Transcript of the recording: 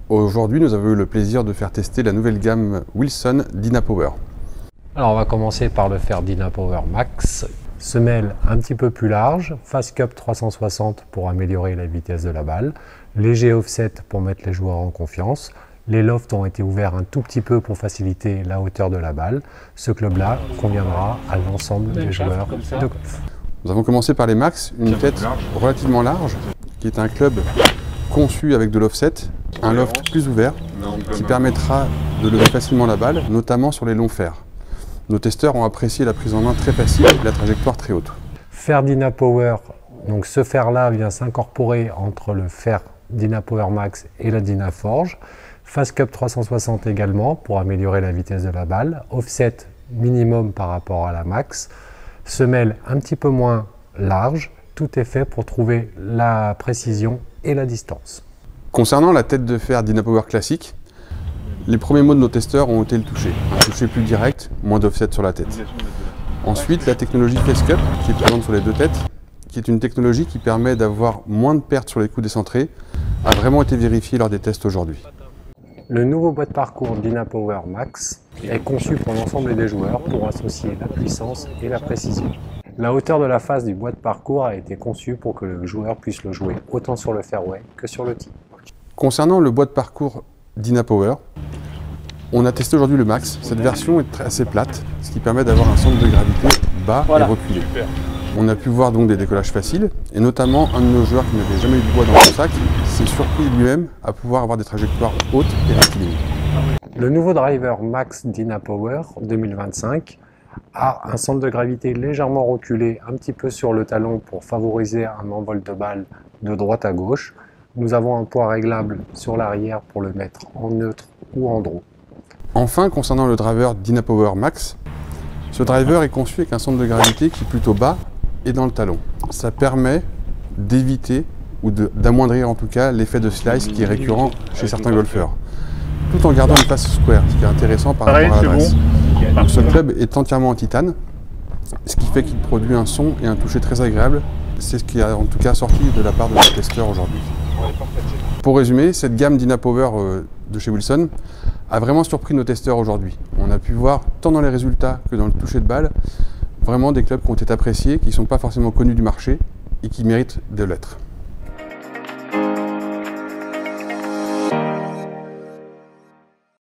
Aujourd'hui, nous avons eu le plaisir de faire tester la nouvelle gamme Wilson Dynapower. Alors on va commencer par le fer Dynapower Max. Semelle un petit peu plus large, face cup 360 pour améliorer la vitesse de la balle, léger offset pour mettre les joueurs en confiance. Les lofts ont été ouverts un tout petit peu pour faciliter la hauteur de la balle. Ce club-là conviendra à l'ensemble des joueurs de golf. Nous avons commencé par les Max, une tête relativement large, qui est un club conçu avec de l'offset, un loft plus ouvert, qui permettra de lever facilement la balle, notamment sur les longs fers. Nos testeurs ont apprécié la prise en main très facile et la trajectoire très haute. Fer Dynapower, donc ce fer-là vient s'incorporer entre le fer Dynapower Max et la Dynaforge. Face Cup 360 également pour améliorer la vitesse de la balle. Offset minimum par rapport à la Max. Semelle un petit peu moins large. Tout est fait pour trouver la précision et la distance. Concernant la tête de fer Dynapower classique, les premiers mots de nos testeurs ont été le toucher. Un toucher plus direct, moins d'offset sur la tête. Ensuite, la technologie Face Cup qui est présente sur les deux têtes, qui est une technologie qui permet d'avoir moins de pertes sur les coups décentrés, a vraiment été vérifiée lors des tests aujourd'hui. Le nouveau bois de parcours Dynapower Max est conçu pour l'ensemble des joueurs pour associer la puissance et la précision. La hauteur de la face du bois de parcours a été conçue pour que le joueur puisse le jouer autant sur le fairway que sur le tee. Concernant le bois de parcours Dynapower, on a testé aujourd'hui le Max. Cette version est assez plate, ce qui permet d'avoir un centre de gravité bas et reculé. On a pu voir donc des décollages faciles, et notamment un de nos joueurs qui n'avait jamais eu de bois dans son sac s'est surpris lui-même à pouvoir avoir des trajectoires hautes et rectilignes. Le nouveau driver Max Dynapower 2025 a un centre de gravité légèrement reculé un petit peu sur le talon pour favoriser un envol de balle de droite à gauche. Nous avons un poids réglable sur l'arrière pour le mettre en neutre ou en draw. Enfin, concernant le driver Dynapower Max, ce driver est conçu avec un centre de gravité qui est plutôt bas et dans le talon. Ça permet d'éviter ou d'amoindrir en tout cas l'effet de slice qui est récurrent chez certains golfeurs, tout en gardant une face square, ce qui est intéressant par rapport à l'adresse. Donc ce club est entièrement en titane, ce qui fait qu'il produit un son et un toucher très agréable. C'est ce qui a en tout cas sorti de la part de nos testeurs aujourd'hui. Pour résumer, cette gamme Dynapower de chez Wilson a vraiment surpris nos testeurs aujourd'hui. On a pu voir, tant dans les résultats que dans le toucher de balle, vraiment des clubs qui ont été appréciés, qui ne sont pas forcément connus du marché et qui méritent de l'être.